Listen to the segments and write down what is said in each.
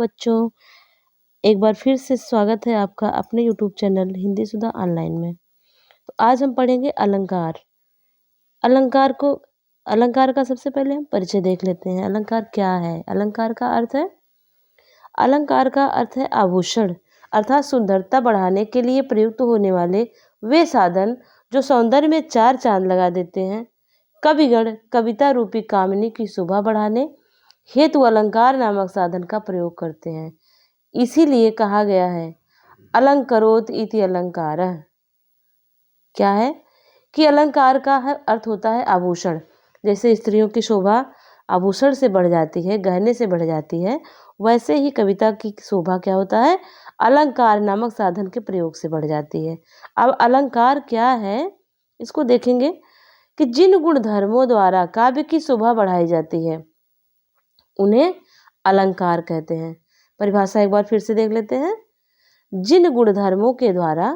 बच्चों, एक बार फिर से स्वागत है आपका अपने यूट्यूब चैनल हिंदी सुधा ऑनलाइन में। तो आज हम पढ़ेंगे अलंकार। अलंकार का सबसे पहले हम परिचय देख लेते हैं। अलंकार क्या है? अलंकार का अर्थ है आभूषण, अर्थात सुंदरता बढ़ाने के लिए प्रयुक्त होने वाले वे साधन जो सौंदर्य में चार चांद लगा देते हैं। कविगण कविता रूपी कामनी की शोभा बढ़ाने हेतु अलंकार नामक साधन का प्रयोग करते हैं। इसीलिए कहा गया है अलंकरोत इति अलंकारः। क्या है कि अलंकार का अर्थ होता है आभूषण। जैसे स्त्रियों की शोभा आभूषण से बढ़ जाती है, गहने से बढ़ जाती है, वैसे ही कविता की शोभा क्या होता है? अलंकार नामक साधन के प्रयोग से बढ़ जाती है। अब अलंकार क्या है इसको देखेंगे कि जिन गुण धर्मों द्वारा काव्य की शोभा बढ़ाई जाती है उन्हें अलंकार कहते हैं। परिभाषा एक बार फिर से देख लेते हैं। जिन गुण धर्मों के द्वारा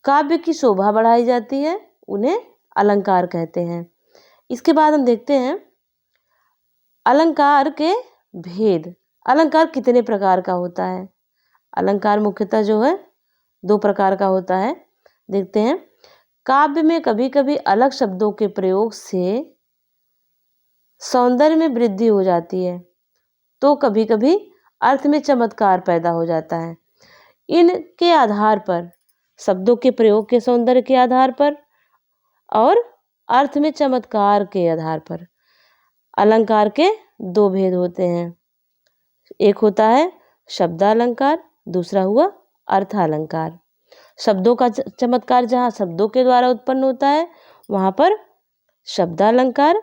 काव्य की शोभा बढ़ाई जाती है उन्हें अलंकार कहते हैं। इसके बाद हम देखते हैं अलंकार के भेद। अलंकार कितने प्रकार का होता है? अलंकार मुख्यतः जो है दो प्रकार का होता है। देखते हैं। काव्य में कभी कभी अलग शब्दों के प्रयोग से सौंदर्य में वृद्धि हो जाती है, तो कभी कभी अर्थ में चमत्कार पैदा हो जाता है। इनके आधार पर, शब्दों के प्रयोग के सौंदर्य के आधार पर और अर्थ में चमत्कार के आधार पर अलंकार के दो भेद होते हैं। एक होता है शब्दालंकार, दूसरा हुआ अर्थालंकार। शब्दों का चमत्कार जहाँ शब्दों के द्वारा उत्पन्न होता है वहाँ पर शब्दालंकार,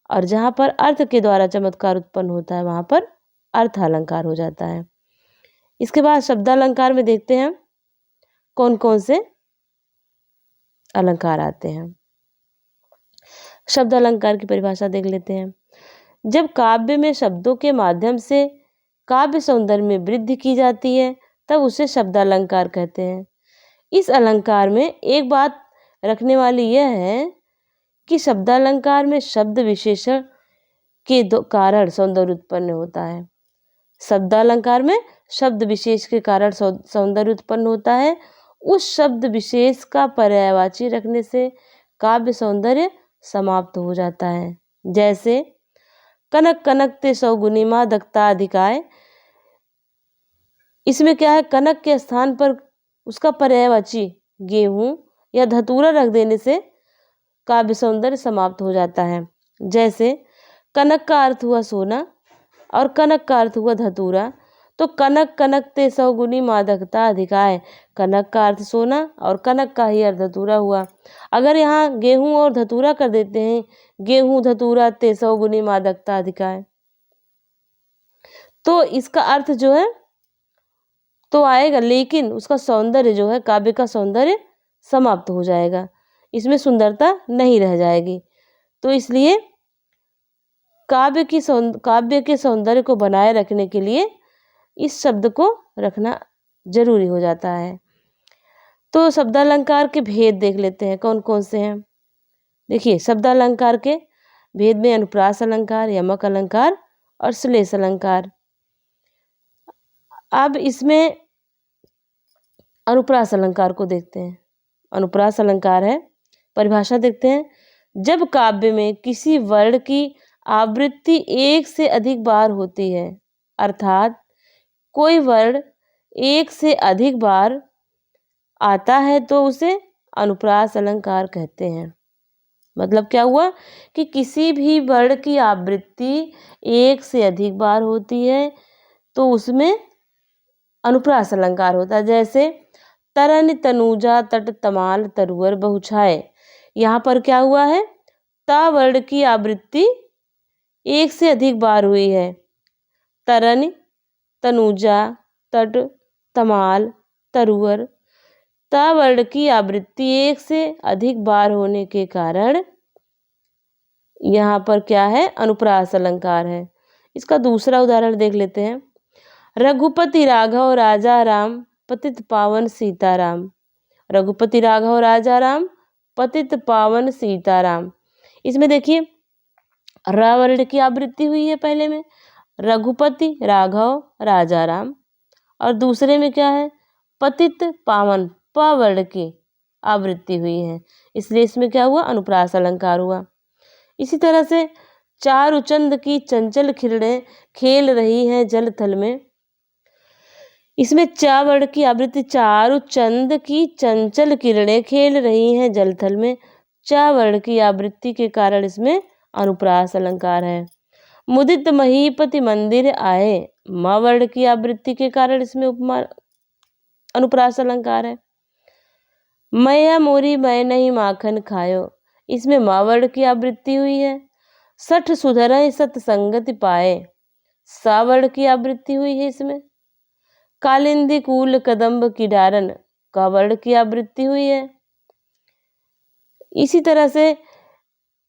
और जहाँ पर अर्थ के द्वारा चमत्कार उत्पन्न होता है वहाँ पर अर्थालंकार हो जाता है। इसके बाद शब्दालंकार में देखते हैं कौन कौन से अलंकार आते हैं। शब्द अलंकार की परिभाषा देख लेते हैं। जब काव्य में शब्दों के माध्यम से काव्य सौंदर्य में वृद्धि की जाती है तब उसे शब्दालंकार कहते हैं। इस अलंकार में एक बात रखने वाली यह है कि शब्दालंकार में शब्द विशेषण के कारण सौंदर्य उत्पन्न होता है। शब्दालंकार में शब्द विशेष के कारण सौंदर्य उत्पन्न होता है। उस शब्द विशेष का पर्यायवाची रखने से काव्य सौंदर्य समाप्त हो जाता है। जैसे कनक कनक ते सौगुनी मादकता अधिकाय। इसमें क्या है? कनक के स्थान पर उसका पर्यायवाची गेहूं या धतूरा रख देने से काव्य सौंदर्य समाप्त हो जाता है। जैसे कनक का अर्थ हुआ सोना और कनक का अर्थ हुआ धतूरा, तो कनक कनक ते सौगुनी मादकता अधिकाय, कनक का अर्थ सोना और कनक का ही अर्थ धतूरा हुआ। अगर यहाँ गेहूं और धतूरा कर देते हैं, गेहूं धतूरा ते सौगुनी मादकता अधिकाय, तो इसका अर्थ जो है तो आएगा, लेकिन उसका सौंदर्य जो है काव्य का सौंदर्य समाप्त हो जाएगा, इसमें सुंदरता नहीं रह जाएगी। तो इसलिए काव्य के सौंदर्य को बनाए रखने के लिए इस शब्द को रखना जरूरी हो जाता है। तो शब्दालंकार के भेद देख लेते हैं कौन कौन से हैं। देखिए, शब्दालंकार के भेद में अनुप्रास अलंकार, यमक अलंकार और श्लेष अलंकार। अब इसमें अनुप्रास अलंकार को देखते हैं। अनुप्रास अलंकार है, परिभाषा देखते हैं। जब काव्य में किसी वर्ण की आवृत्ति एक से अधिक बार होती है, अर्थात कोई वर्ण एक से अधिक बार आता है तो उसे अनुप्रास अलंकार कहते हैं। मतलब क्या हुआ कि किसी भी वर्ण की आवृत्ति एक से अधिक बार होती है तो उसमें अनुप्रास अलंकार होता है। जैसे तरन तनुजा तट तमाल तरुवर बहुछाए, यहाँ पर क्या हुआ है? ता वर्ण की आवृत्ति एक से अधिक बार हुई है। तरन, तनुजा, तट, तमाल, तरुवर, ता वर्ण की आवृत्ति एक से अधिक बार होने के कारण यहाँ पर क्या है? अनुप्रास अलंकार है। इसका दूसरा उदाहरण देख लेते हैं। रघुपति राघव राजा राम पतित पावन सीताराम। रघुपति राघव राजा राम पतित पावन सीताराम। इसमें देखिए र वर्ण की आवृत्ति हुई है पहले में, रघुपति, राघव, राजाराम। और दूसरे में क्या है, पतित पावन, प वर्ण की आवृत्ति हुई है, इसलिए इसमें क्या हुआ, अनुप्रास अलंकार हुआ। इसी तरह से चारुचंद की चंचल किरणें खेल रही हैं जल थल में, इसमें चा वर्ण की आवृत्ति, चारुचंद की चंचल किरणें खेल रही हैं जल थल में, चा वर्ण की आवृत्ति के कारण इसमें अनुप्रास अलंकार है। मुदित महीपति मंदिर आए, म वर्ण की आवृत्ति के कारण इसमें उपमा अनुप्रास अलंकार है। मैया मोरी मैं नहीं माखन खायो, इसमें म वर्ण की आवृत्ति हुई है। सठ सुधरय सत्संगति पाए, सा वर्ण की आवृत्ति हुई है इसमें। कालिंदी कूल कदम्ब की डारन, क वर्ण की आवृत्ति हुई है। इसी तरह से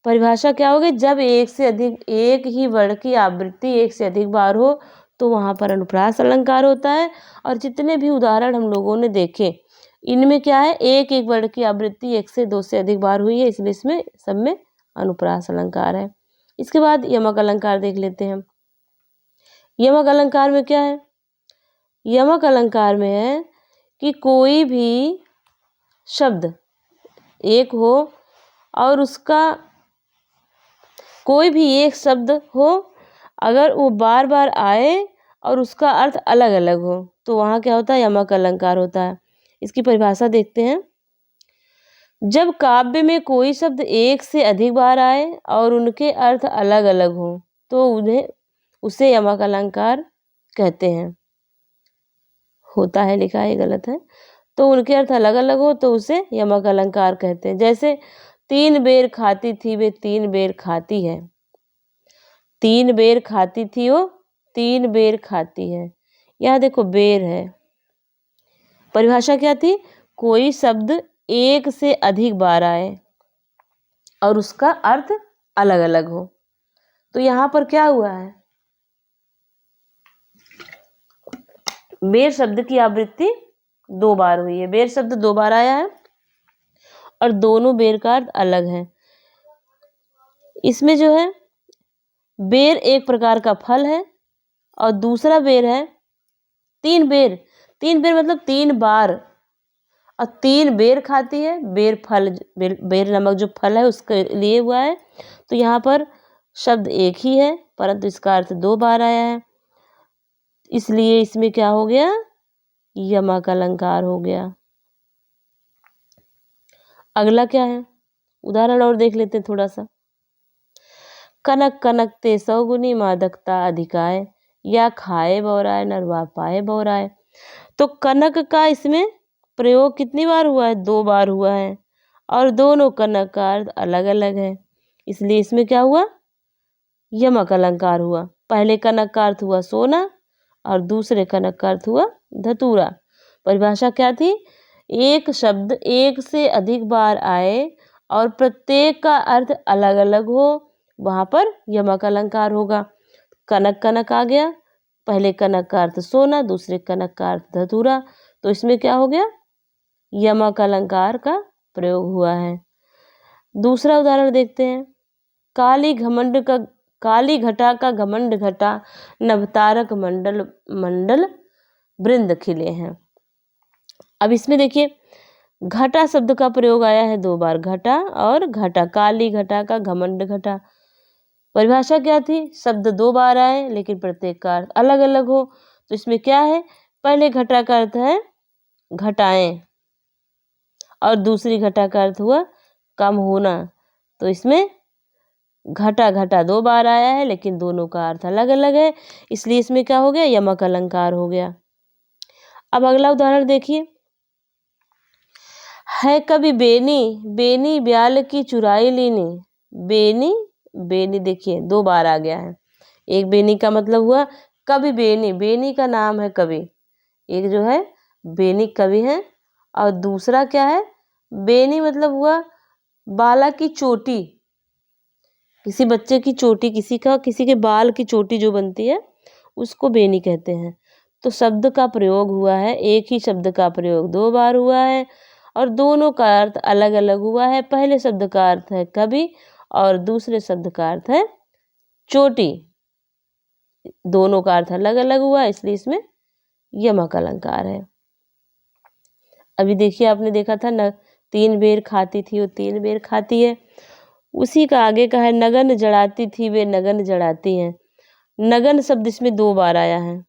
परिभाषा क्या होगी, जब एक ही वर्ण की आवृत्ति एक से अधिक बार हो तो वहाँ पर अनुप्रास अलंकार होता है। और जितने भी उदाहरण हम लोगों ने देखे, इनमें क्या है, एक एक वर्ण की आवृत्ति एक से दो से अधिक बार हुई है, इसलिए इसमें सब में अनुप्रास अलंकार है। इसके बाद यमक अलंकार देख लेते हैं हम। यमक अलंकार में क्या है, यमक अलंकार में है कि कोई भी शब्द एक हो और उसका कोई भी एक शब्द हो, अगर वो बार बार आए और उसका अर्थ अलग अलग हो तो वहाँ क्या होता है, यमक अलंकार होता है। इसकी परिभाषा देखते हैं। जब काव्य में कोई शब्द एक से अधिक बार आए और उनके अर्थ अलग अलग हो तो उसे यमक अलंकार कहते हैं। होता है लिखा है, गलत है, तो उनके अर्थ अलग अलग हो तो उसे यमक अलंकार कहते हैं। जैसे 3 बेर खाती थी वे 3 बेर खाती है, 3 बेर खाती थी वो 3 बेर खाती है। यहाँ देखो बेर है, परिभाषा क्या थी, कोई शब्द एक से अधिक बार आए और उसका अर्थ अलग अलग हो। तो यहाँ पर क्या हुआ है, बेर शब्द की आवृत्ति 2 बार हुई है, बेर शब्द 2 बार आया है और दोनों बेर का अर्थ अलग है। इसमें जो है, बेर एक प्रकार का फल है और दूसरा बेर है 3 बेर, 3 बेर मतलब 3 बार, और 3 बेर खाती है, बेर फल, बेर नामक जो फल है उसके लिए हुआ है। तो यहाँ पर शब्द एक ही है परंतु इसका अर्थ 2 बार आया है, इसलिए इसमें क्या हो गया, यमक अलंकार हो गया। अगला क्या है, उदाहरण और देख लेते हैं थोड़ा सा। कनक कनक ते सौगुनी मादकता अधिकाय, या खाए बौराए नरवा पाए बौराए। तो कनक का इसमें प्रयोग कितनी बार हुआ है, 2 बार हुआ है और दोनों कनक का अर्थ अलग अलग है, इसलिए इसमें क्या हुआ, यमक अलंकार हुआ। पहले कनक का अर्थ हुआ सोना और दूसरे कनक का अर्थ हुआ धतूरा। परिभाषा क्या थी, एक शब्द एक से अधिक बार आए और प्रत्येक का अर्थ अलग अलग हो, वहाँ पर यमक अलंकार होगा। कनक कनक आ गया, पहले कनक का अर्थ सोना, दूसरे कनक का अर्थ धतूरा, तो इसमें क्या हो गया, यमक अलंकार का प्रयोग हुआ है। दूसरा उदाहरण देखते हैं। काली घटा का घमंड घटा, नवतारक मंडल मंडल वृंद खिले हैं। अब इसमें देखिए, घटा शब्द का प्रयोग आया है 2 बार, घटा और घटा, काली घटा का घमंड घटा। परिभाषा क्या थी, शब्द 2 बार आए लेकिन प्रत्येक का अर्थ अलग अलग हो, तो इसमें क्या है, पहले घटा का अर्थ है घटाएं और दूसरी घटा का अर्थ हुआ कम होना, तो इसमें घटा घटा 2 बार आया है लेकिन दोनों का अर्थ अलग अलग है, इसलिए इसमें क्या हो गया, यमक अलंकार हो गया। अब अगला उदाहरण देखिए। है कभी बेनी बेनी ब्याल की चुराई लीनी, बेनी बेनी देखिए 2 बार आ गया है। एक बेनी का मतलब हुआ कवि, बेनी बेनी का नाम है कवि, एक जो है बेनी कवि है और दूसरा क्या है, बेनी मतलब हुआ बाला की चोटी, किसी बच्चे की चोटी, किसी के बाल की चोटी जो बनती है उसको बेनी कहते हैं। तो शब्द का प्रयोग हुआ है, एक ही शब्द का प्रयोग 2 बार हुआ है और दोनों का अर्थ अलग अलग हुआ है। पहले शब्द का अर्थ है कवि और दूसरे शब्द का अर्थ है चोटी। दोनों का अर्थ अलग अलग हुआ, इसलिए इसमें यमक अलंकार है। अभी देखिए, आपने देखा था न, 3 बेर खाती थी वो 3 बेर खाती है, उसी का आगे का है नगन जड़ाती थी वे नगन जड़ाती हैं। नगन शब्द इसमें 2 बार आया है,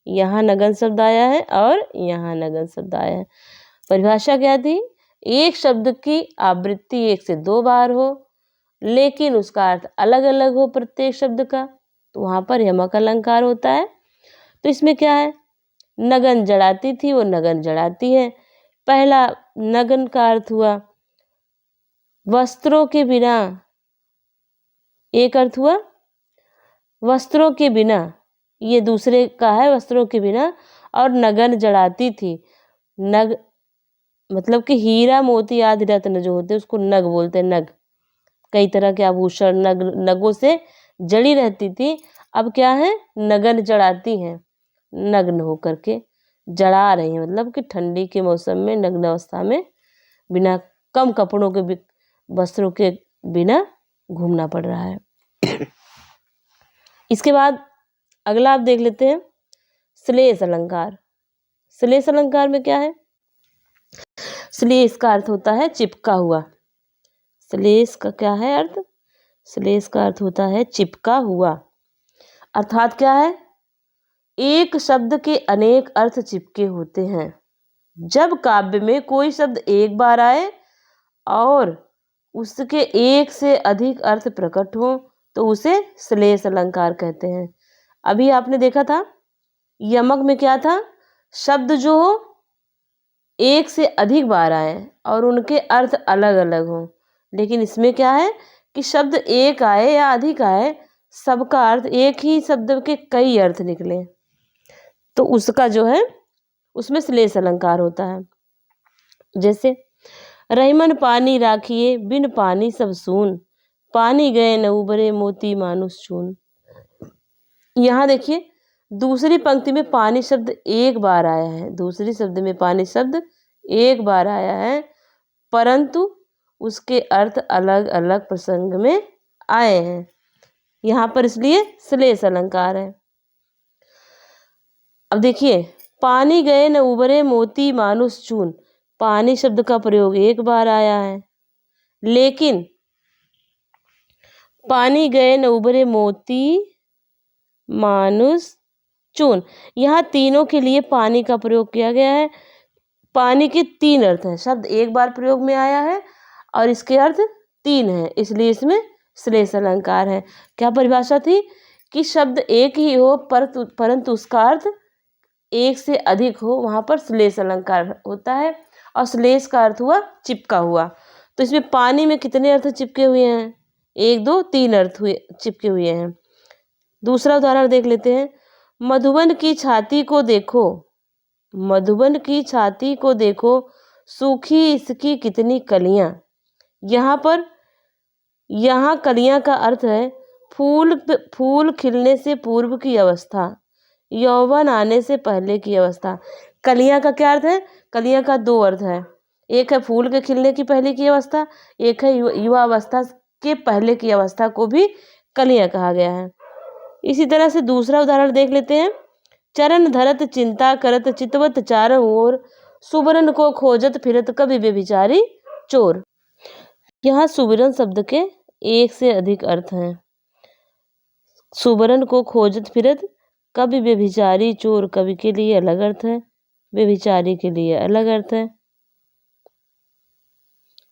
यहाँ नगन शब्द आया है और यहाँ नगन शब्द आया है। परिभाषा क्या थी? एक शब्द की आवृत्ति 1 से 2 बार हो, लेकिन उसका अर्थ अलग अलग हो प्रत्येक शब्द का, तो वहाँ पर यमक अलंकार होता है। तो इसमें क्या है? नगन जड़ाती थी वो नगन जड़ाती है। पहला नगन का अर्थ हुआ वस्त्रों के बिना, एक अर्थ हुआ वस्त्रों के बिना, ये दूसरे का है वस्त्रों के बिना। और नगन जड़ाती थी, नग मतलब कि हीरा मोती आदि रत्न जो होते हैं उसको नग बोलते हैं। नग कई तरह के आभूषण नगों से जड़ी रहती थी, अब क्या है? नगन जड़ाती हैं, नग्न होकर के जड़ा रही हैं, मतलब कि ठंडी के मौसम में नग्न अवस्था में बिना कम कपड़ों के वस्त्रों के बिना घूमना पड़ रहा है। इसके बाद अगला आप देख लेते हैं श्लेष अलंकार। श्लेष अलंकार में क्या है? श्लेष का अर्थ होता है चिपका हुआ। श्लेष का क्या है अर्थ? श्लेष का अर्थ होता है चिपका हुआ। अर्थात क्या है? एक शब्द के अनेक अर्थ चिपके होते हैं। जब काव्य में कोई शब्द एक बार आए और उसके एक से अधिक अर्थ प्रकट हो तो उसे श्लेष अलंकार कहते हैं। अभी आपने देखा था यमक में क्या था? शब्द जो हो एक से अधिक बार आए और उनके अर्थ अलग अलग हो, लेकिन इसमें क्या है कि शब्द एक आए या अधिक आए, सबका अर्थ एक ही शब्द के कई अर्थ निकले, तो उसका जो है उसमें श्लेष अलंकार होता है। जैसे रहीमन पानी राखिए बिन पानी सब सून, पानी गए न उबरे मोती मानुष चून। यहाँ देखिए दूसरी पंक्ति में पानी शब्द एक बार आया है, दूसरी शब्द में पानी शब्द एक बार आया है, परंतु उसके अर्थ अलग अलग प्रसंग में आए हैं यहाँ पर, इसलिए श्लेष अलंकार है। अब देखिए पानी गए न उबरे मोती मानुष चून, पानी शब्द का प्रयोग एक बार आया है, लेकिन पानी गए न उबरे मोती मानुष चून, यहाँ तीनों के लिए पानी का प्रयोग किया गया है। पानी के 3 अर्थ हैं, शब्द एक बार प्रयोग में आया है और इसके अर्थ 3 हैं, इसलिए इसमें श्लेष अलंकार है। क्या परिभाषा थी कि शब्द एक ही हो परंतु उसका अर्थ एक से अधिक हो, वहाँ पर श्लेष अलंकार होता है। और श्लेष का अर्थ हुआ चिपका हुआ। तो इसमें पानी में कितने अर्थ चिपके हुए हैं? 1 2 3 अर्थ हुए चिपके हुए हैं। दूसरा उदाहरण देख लेते हैं। मधुबन की छाती को देखो, मधुबन की छाती को देखो, सूखी इसकी कितनी कलियां। यहाँ पर यहाँ कलियां का अर्थ है फूल खिलने से पूर्व की अवस्था, यौवन आने से पहले की अवस्था। कलियां का क्या अर्थ है? कलियां का 2 अर्थ है, एक है फूल के खिलने की पहले की अवस्था, एक है युवा अवस्था के पहले की अवस्था को भी कलियां कहा गया है। इसी तरह से दूसरा उदाहरण देख लेते हैं। चरण धरत चिंता करत चितवत चारों ओर, सुबरन को खोजत फिरत कभी व्यभिचारी चोर। यहाँ सुबरन शब्द के 1 से अधिक अर्थ हैं। सुबरन को खोजत फिरत, कभी व्यभिचारी चोर, कवि के लिए अलग अर्थ है, व्यभिचारी के लिए अलग अर्थ है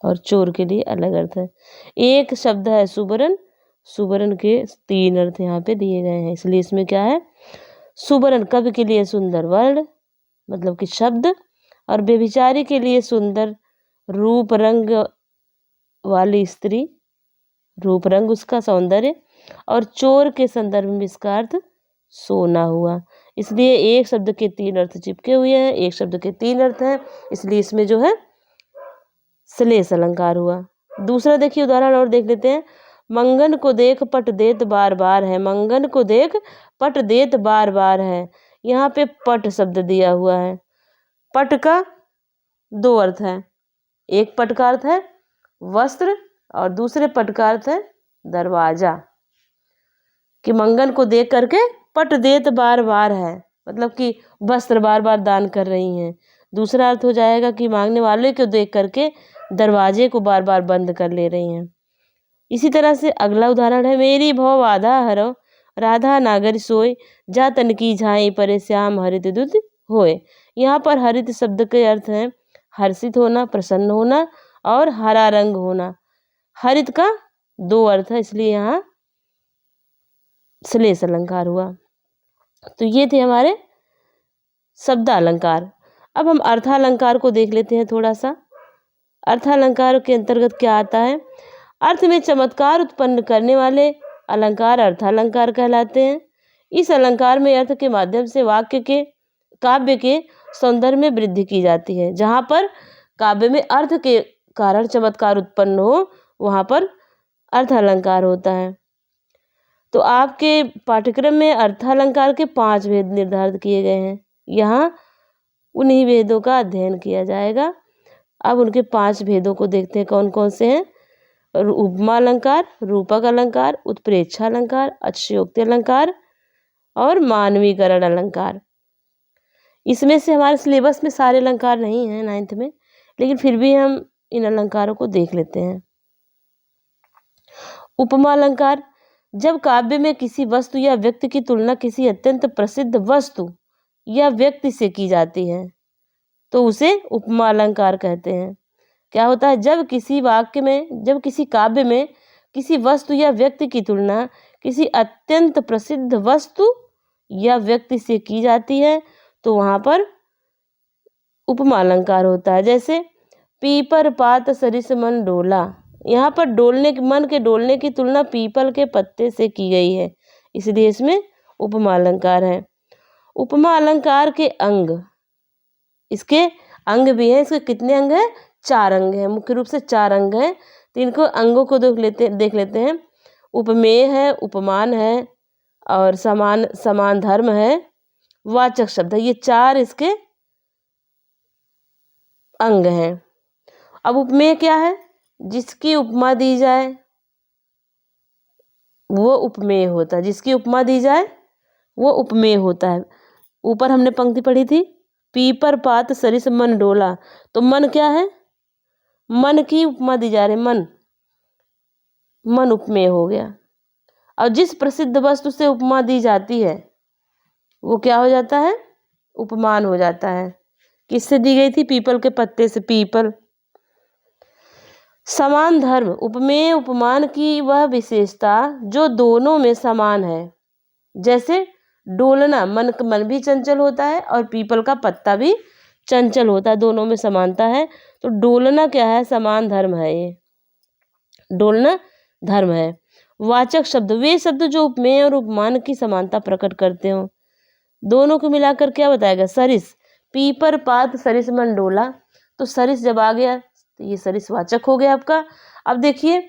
और चोर के लिए अलग अर्थ है। एक शब्द है सुबरन, सुबरन के 3 अर्थ यहाँ पे दिए गए हैं, इसलिए इसमें क्या है? सुबरन कवि के लिए सुंदर वर्ण मतलब कि शब्द, और व्यभिचारी के लिए सुंदर रूप रंग वाली स्त्री, रूप रंग उसका सौंदर्य, और चोर के संदर्भ में इसका अर्थ सोना हुआ। इसलिए एक शब्द के 3 अर्थ चिपके हुए हैं, एक शब्द के 3 अर्थ हैं, इसलिए इसमें जो है श्लेष अलंकार हुआ। दूसरा देखिए उदाहरण और देख लेते हैं। मंगन को देख पट देत बार बार है, मंगन को देख पट देत बार बार है। यहाँ पे पट शब्द दिया हुआ है। पट का 2 अर्थ है, एक पट का अर्थ है वस्त्र और दूसरे पट का अर्थ है दरवाजा, कि मंगन को देख करके पट देत बार बार है, मतलब कि वस्त्र बार बार दान कर रही हैं। दूसरा अर्थ हो जाएगा कि मांगने वाले को देख करके दरवाजे को बार बार बंद कर ले रही हैं। इसी तरह से अगला उदाहरण है, मेरी भव बाधा हरो राधा नागर सोय जा तन की झाई परे श्याम हरित दुध होए। यहाँ पर हरित शब्द के अर्थ हैं हर्षित होना, प्रसन्न होना और हरा रंग होना। हरित का 2 अर्थ है, इसलिए यहाँ श्लेष अलंकार हुआ। तो ये थे हमारे शब्दालंकार। अब हम अर्थालंकार को देख लेते हैं थोड़ा सा। अर्थालंकार के अंतर्गत क्या आता है? अर्थ में चमत्कार उत्पन्न करने वाले अलंकार अर्थालंकार कहलाते हैं। इस अलंकार में अर्थ के माध्यम से वाक्य के काव्य के सौंदर्य में वृद्धि की जाती है। जहाँ पर काव्य में अर्थ के कारण चमत्कार उत्पन्न हो वहाँ पर अर्थालंकार होता है। तो आपके पाठ्यक्रम में अर्थालंकार के 5 भेद निर्धारित किए गए हैं। यहाँ उन्हीं भेदों का अध्ययन किया जाएगा। अब उनके 5 भेदों को देखते हैं कौन कौन से हैं। उपमा अलंकार, रूपक अलंकार, उत्प्रेक्षा अलंकार, अतिशयोक्ति अलंकार और मानवीकरण अलंकार। इसमें से हमारे सिलेबस में सारे अलंकार नहीं हैं 9th में, लेकिन फिर भी हम इन अलंकारों को देख लेते हैं। उपमा अलंकार, जब काव्य में किसी वस्तु या व्यक्ति की तुलना किसी अत्यंत प्रसिद्ध वस्तु या व्यक्ति से की जाती है तो उसे उपमा अलंकार कहते हैं। क्या होता है? जब किसी काव्य में किसी वस्तु या व्यक्ति की तुलना किसी अत्यंत प्रसिद्ध वस्तु या व्यक्ति से की जाती है तो वहाँ पर उपमा अलंकार होता है। जैसे पीपर पात सरिस मन डोला, यहाँ पर मन के डोलने की तुलना पीपल के पत्ते से की गई है, इसलिए इसमें उपमा अलंकार है। उपमा अलंकार के अंग, इसके अंग भी हैं। इसके कितने अंग हैं? 4 अंग हैं, मुख्य रूप से 4 अंग हैं। तो इनको अंगों को देख लेते हैं। उपमेय है, उपमान है और समान धर्म है, वाचक शब्द है। ये 4 इसके अंग हैं। अब उपमेय क्या है? जिसकी उपमा दी जाए वो उपमेय होता है। जिसकी उपमा दी जाए वो उपमेय होता है। ऊपर हमने पंक्ति पढ़ी थी, पीपर पात सरिस मन डोला, तो मन क्या है? मन की उपमा दी जा रही, मन उपमेय हो गया। और जिस प्रसिद्ध वस्तु से उपमा दी जाती है वो क्या हो जाता है? उपमान हो जाता है। किससे दी गई थी? पीपल के पत्ते से, पीपल। समान धर्म, उपमेय उपमान की वह विशेषता जो दोनों में समान है। जैसे डोलना, मन भी चंचल होता है और पीपल का पत्ता भी चंचल होता है, दोनों में समानता है। तो डोलना क्या है? समान धर्म है। ये डोलना धर्म है। वाचक शब्द, वे शब्द जो उपमेय और उपमान की समानता प्रकट करते हो। दोनों को मिलाकर क्या बताएगा? सरिस, पीपर पात सरिस मन डोला, तो सरिस जब आ गया तो ये सरिस वाचक हो गया आपका। अब देखिए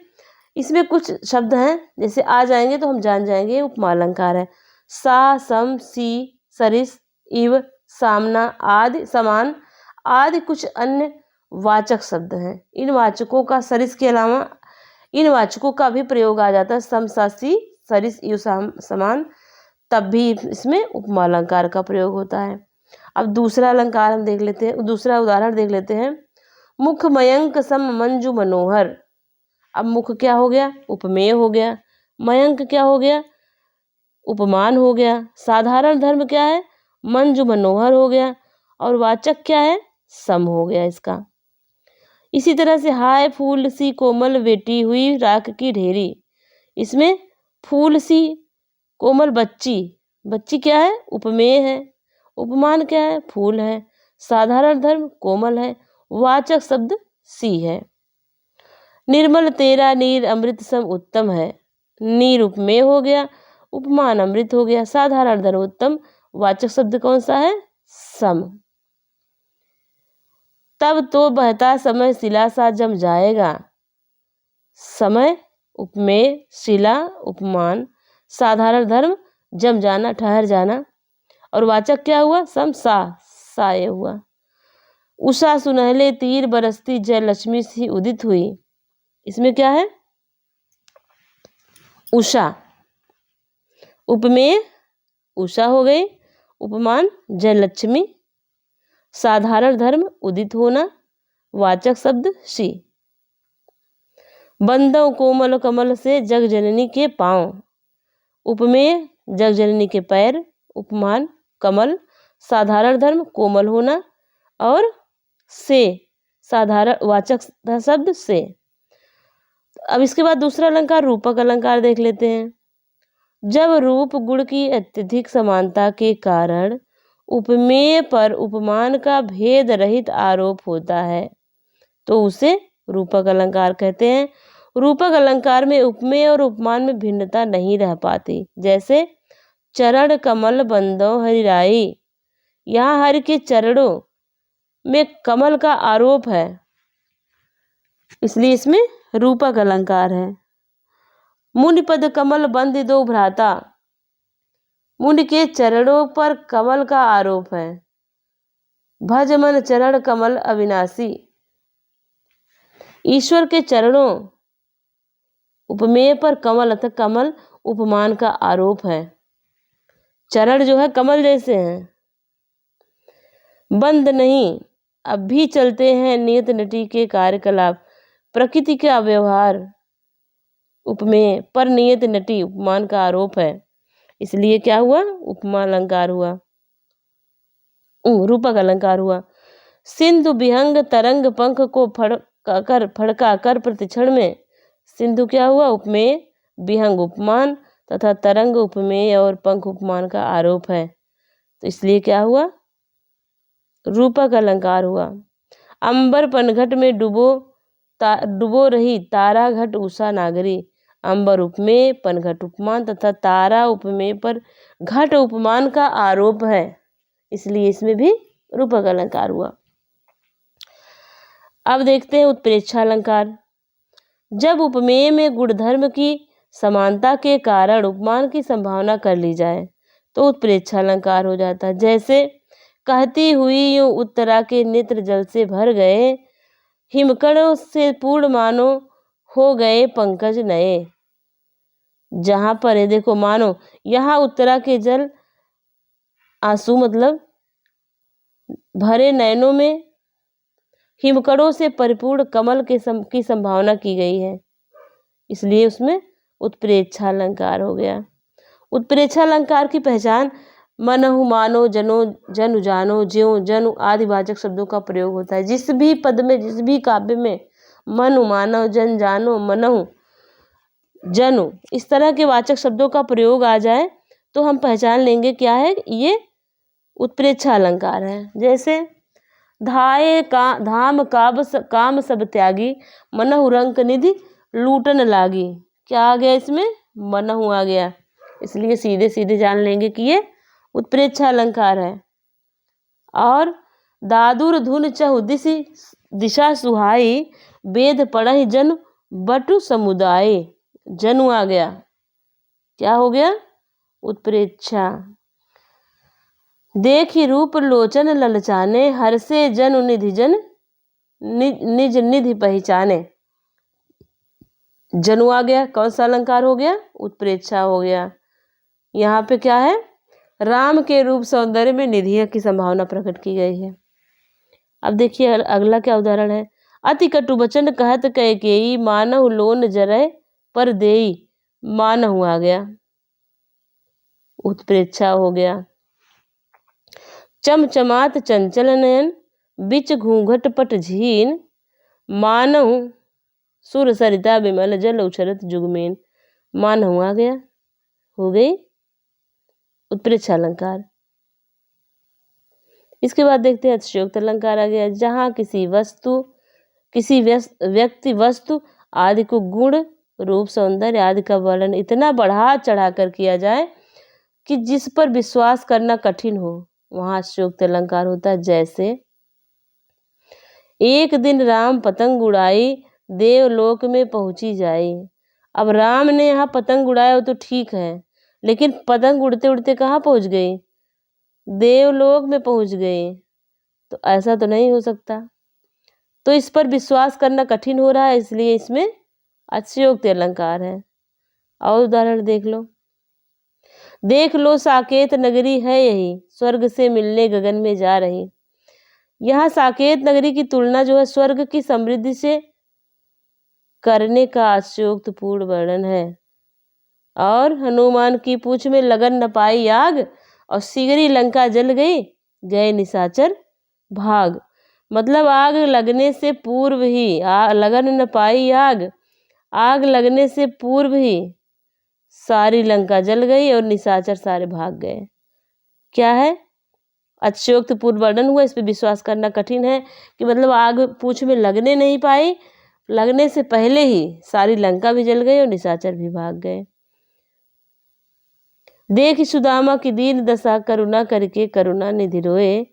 इसमें कुछ शब्द हैं, जैसे आ जाएंगे तो हम जान जाएंगे उपमा अलंकार है। सा, सम, सी, सरिस, इव, सामना, आदि, समान आदि कुछ अन्य वाचक शब्द हैं। इन वाचकों का सरिस के अलावा इन वाचकों का भी प्रयोग आ जाता है। सम, सा, सी, सरिस, इव, समान, तब भी इसमें उपमा अलंकार का प्रयोग होता है। अब दूसरा अलंकार हम देख लेते हैं, दूसरा उदाहरण देख लेते हैं। मुख मयंक सम मंजू मनोहर। अब मुख क्या हो गया? उपमेय हो गया। मयंक क्या हो गया? उपमान हो गया। साधारण धर्म क्या है? मंजू मनोहर हो गया। और वाचक क्या है? सम हो गया इसका। इसी तरह से हाय फूल सी कोमल बेटी हुई राख की ढेरी, इसमें फूल सी कोमल बच्ची, बच्ची क्या है? उपमेय है। उपमान क्या है? फूल है। साधारण धर्म कोमल है। वाचक शब्द सी है। निर्मल तेरा नीर अमृत सम उत्तम है, नीर उपमेय हो गया, उपमान अमृत हो गया। साधारण धर्म उत्तम, वाचक शब्द कौन सा है? सम। तब तो बहता समय शिला सा जम जाएगा, समय उपमेय, शिला उपमान, साधारण धर्म जम जाना, ठहर जाना। और वाचक क्या हुआ? सम, सा ये हुआ। उषा सुनहले तीर बरसती जय लक्ष्मी सी उदित हुई, इसमें क्या है? उषा उपमेय उषा हो गई, उपमान जयलक्ष्मी। साधारण धर्म उदित होना, वाचक शब्द शी। बंदों कोमल कमल से जग जननी के पांव, उपमेय जग जननी के पैर, उपमान कमल। साधारण धर्म कोमल होना, और से साधारण वाचक शब्द से। अब इसके बाद दूसरा अलंकार रूपक अलंकार देख लेते हैं। जब रूप गुण की अत्यधिक समानता के कारण उपमेय पर उपमान का भेद रहित आरोप होता है तो उसे रूपक अलंकार कहते हैं। रूपक अलंकार में उपमेय और उपमान में भिन्नता नहीं रह पाती। जैसे चरण कमल बंदो हरिराई, यहाँ हरि के चरणों में कमल का आरोप है, इसलिए इसमें रूपक अलंकार है। मुनि पद कमल बंद दो भ्राता, मुनि के चरणों पर कमल का आरोप है। भज मन चरण कमल अविनाशी, ईश्वर के चरणों उपमेय पर कमल अर्थात कमल उपमान का आरोप है। चरण जो है कमल जैसे हैं। बंद नहीं, अब भी चलते हैं नियत नटी के कार्यकलाप, प्रकृति का व्यवहार उपमेय पर नियत नटी उपमान का आरोप है, इसलिए क्या हुआ, उपमा अलंकार हुआ, रूपक अलंकार हुआ। सिंधु विहंग तरंग पंख को फड़का कर प्रतिक्षण में, सिंधु क्या हुआ, उपमेय, विहंग उपमान तथा तरंग उपमेय और पंख उपमान का आरोप है, तो इसलिए क्या हुआ, रूपक अलंकार हुआ। अंबर पनघट में डुबो रही तारा घट उषा नागरी, अंबर उपमेय, पनघट उपमान तथा तारा उपमेय पर घट उपमान का आरोप है, इसलिए इसमें भी रूपक अलंकार हुआ। अब देखते हैं उत्प्रेक्षा अलंकार। जब उपमेय में गुणधर्म की समानता के कारण उपमान की संभावना कर ली जाए तो उत्प्रेक्षा अलंकार हो जाता है। जैसे कहती हुई यूं उत्तरा के नेत्र जल से भर गए, हिमकणों से पूर्ण मानो हो गए पंकज नए। जहां पर है देखो मानो, यहाँ उत्तरा के जल आंसू मतलब भरे नयनों में हिमकणों से परिपूर्ण कमल की संभावना की गई है, इसलिए उसमें उत्प्रेक्षा अलंकार हो गया। उत्प्रेक्षा अलंकार की पहचान मनहु मानो जनो जनु जानो ज्यों जनु आदि वाचक शब्दों का प्रयोग होता है। जिस भी पद में, जिस भी काव्य में मनु मानो जन जानो मनहु जनु इस तरह के वाचक शब्दों का प्रयोग आ जाए तो हम पहचान लेंगे क्या है, ये उत्प्रेक्षा अलंकार है। जैसे धाये का धाम काम सब त्यागी, मनहु रंक निधि लूटन लागी, क्या आ गया इसमें, मनहु आ गया, इसलिए सीधे सीधे जान लेंगे कि ये उत्प्रेक्षा अलंकार है। और दादुर धुन चहु दिशा सुहाई, वेद पढ़हि जन बटु समुदाय, जनु आ गया, क्या हो गया, उत्प्रेक्षा। देखी रूप लोचन ललचाने, हर से जनु निधि जन निज निधि पहचाने, जनु आ गया, कौन सा अलंकार हो गया, उत्प्रेक्षा हो गया। यहाँ पे क्या है, राम के रूप सौंदर्य में निधिया की संभावना प्रकट की गई है। अब देखिए अगला क्या उदाहरण है। अति कटु वचन कहत कैकेयी, मानहु लोन जरय पर देई, मानहु आ गया, उत्प्रेक्षा हो गया। चमचमात चंचल नयन, बिच घूंघट पट झीन, मानहु सुर सरिता विमल जल उछलत जुगमेन, मानहु आ गया, हो गई उत्प्रेक्षा अलंकार। इसके बाद देखते हैं अतिशयोक्त अलंकार आ गया। जहाँ किसी व्यक्ति वस्तु आदि को गुण रूप सौंदर्य आदि का वर्णन इतना बढ़ा चढ़ाकर किया जाए कि जिस पर विश्वास करना कठिन हो, वहाँ अतिशयोक्त अलंकार होता है। जैसे एक दिन राम पतंग उड़ाई, देवलोक में पहुंची जाई। अब राम ने यहाँ पतंग उड़ाया हो तो ठीक है, लेकिन पतंग उड़ते उड़ते कहाँ पहुंच गई, देवलोक में पहुंच गई, तो ऐसा तो नहीं हो सकता, तो इस पर विश्वास करना कठिन हो रहा है, इसलिए इसमें अतिशयोक्त अलंकार है। और उदाहरण देख लो। देख लो साकेत नगरी है यही, स्वर्ग से मिलने गगन में जा रही। यहाँ साकेत नगरी की तुलना जो है स्वर्ग की समृद्धि से करने का अतिशयोक्तिपूर्ण वर्णन है। और हनुमान की पूंछ में लगन न पाई आग, और सिगरी लंका जल गई, गए निशाचर भाग। मतलब आग लगने से पूर्व ही लगन न पाई आग, आग लगने से पूर्व ही सारी लंका जल गई और निशाचर सारे भाग गए। क्या है? अतिशयोक्तिपूर्ण वर्णन हुआ। इस पे विश्वास करना कठिन है कि मतलब आग पूंछ में लगने नहीं पाई, लगने से पहले ही सारी लंका भी जल गई और निशाचर भी भाग गए। देख सुदामा की दीन दशा, करुणा करके करुणा निधि रोए।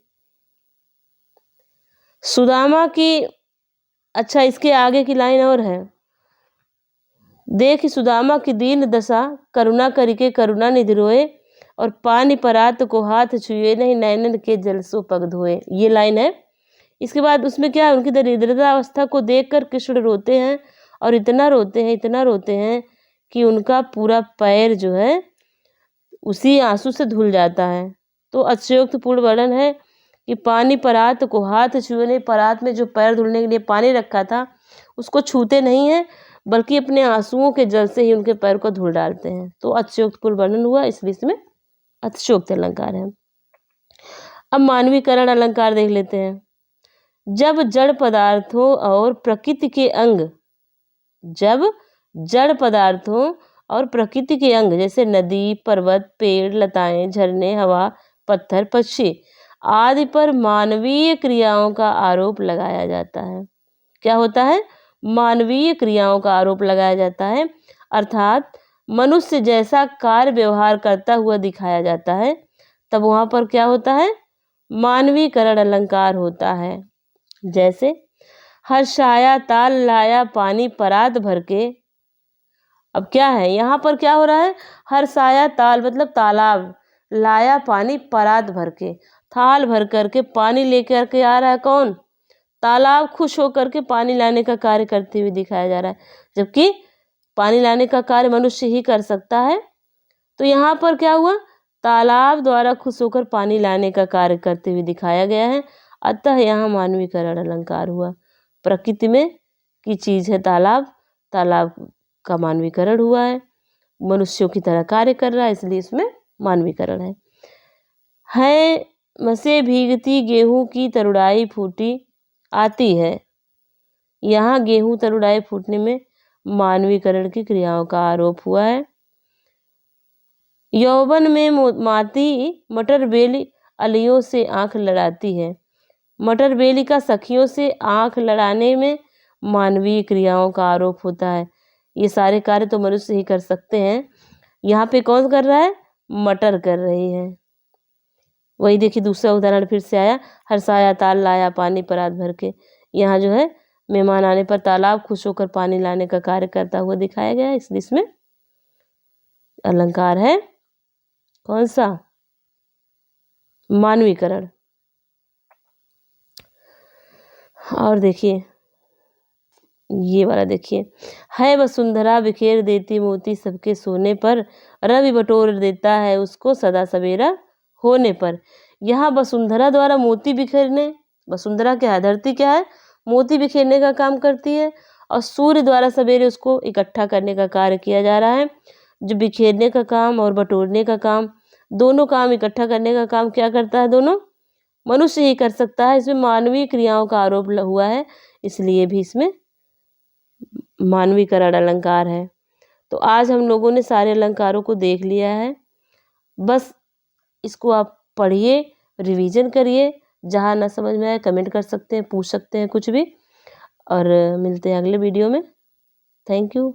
सुदामा की, अच्छा इसके आगे की लाइन और है, देख सुदामा की दीन दशा, करुणा करके करुणा निधि रोए, और पानी परात को हाथ छुए नहीं, नैनन के जल सो पग धोए। ये लाइन है। इसके बाद उसमें क्या है, उनकी दरिद्रता अवस्था को देखकर कृष्ण रोते हैं, और इतना रोते हैं, इतना रोते हैं कि उनका पूरा पैर जो है उसी आंसू से धुल जाता है। तो अतिशयोक्तिपूर्ण वर्णन है कि पानी परात को हाथ छुए नहीं, परात में जो पैर धुलने के लिए पानी रखा था उसको छूते नहीं है, बल्कि अपने आंसुओं के जल से ही उनके पैर को धुल डालते हैं। तो अतिशयोक्तिपूर्ण वर्णन हुआ, इसलिए इसमें अतिशयोक्ति अलंकार है। अब मानवीकरण अलंकार देख लेते हैं। जब जड़ पदार्थों और प्रकृति के अंग, जब जड़ पदार्थों और प्रकृति के अंग जैसे नदी, पर्वत, पेड़, लताएं, झरने, हवा, पत्थर, पक्षी आदि पर मानवीय क्रियाओं का आरोप लगाया जाता है। क्या होता है? मानवीय क्रियाओं का आरोप लगाया जाता है, अर्थात मनुष्य जैसा कार्य व्यवहार करता हुआ दिखाया जाता है, तब वहां पर क्या होता है? मानवीकरण अलंकार होता है। जैसे हर्षाया ताल लाया पानी परात भर के। अब क्या है यहाँ पर, क्या हो रहा है? हर्षाया ताल मतलब तालाब, लाया पानी परात भर के, थाल भर करके पानी लेकर के आ रहा है कौन? तालाब खुश होकर के पानी लाने का कार्य करते हुए दिखाया जा रहा है, जबकि पानी लाने का कार्य मनुष्य ही कर सकता है। तो यहाँ पर क्या हुआ? तालाब द्वारा खुश होकर पानी लाने का कार्य करते हुए दिखाया गया है, अतः यहाँ मानवीकरण अलंकार हुआ। प्रकृति में की चीज है तालाब, तालाब का मानवीकरण हुआ है, मनुष्यों की तरह कार्य कर रहा है, इसलिए इसमें मानवीकरण है। मसे भीगती गेहूं की तरुड़ाई फूटी आती है। यहाँ गेहूं तरुड़ाई फूटने में मानवीकरण की क्रियाओं का आरोप हुआ है। यौवन में माती मटर बेली अलियों से आंख लड़ाती है। मटर बेली का सखियों से आंख लड़ाने में मानवीय क्रियाओं का आरोप होता है। ये सारे कार्य तो मनुष्य ही कर सकते हैं, यहाँ पे कौन कर रहा है? मटर कर रही है। वही देखिए दूसरा उदाहरण फिर से आया, हर्षाया ताल लाया पानी परात भर के। यहाँ जो है मेहमान आने पर तालाब खुश होकर पानी लाने का कार्य करता हुआ दिखाया गया है, इसलिए इसमें अलंकार है कौन सा? मानवीकरण। और देखिए ये वाला देखिए, है वसुंधरा बिखेर देती मोती सबके सोने पर, रवि बटोर देता है उसको सदा सवेरा होने पर। यहाँ वसुंधरा द्वारा मोती बिखेरने, वसुंधरा क्या है? धरती क्या है? मोती बिखेरने का काम करती है, और सूर्य द्वारा सवेरे उसको इकट्ठा करने का कार्य किया जा रहा है। जो बिखेरने का काम और बटोरने का काम, दोनों काम, इकट्ठा करने का काम क्या करता है? दोनों मनुष्य ही कर सकता है। इसमें मानवीय क्रियाओं का आरोप हुआ है, इसलिए भी इसमें मानवीकरण अलंकार है। तो आज हम लोगों ने सारे अलंकारों को देख लिया है। बस इसको आप पढ़िए, रिवीजन करिए, जहाँ ना समझ में आए कमेंट कर सकते हैं, पूछ सकते हैं कुछ भी, और मिलते हैं अगले वीडियो में। Thank you.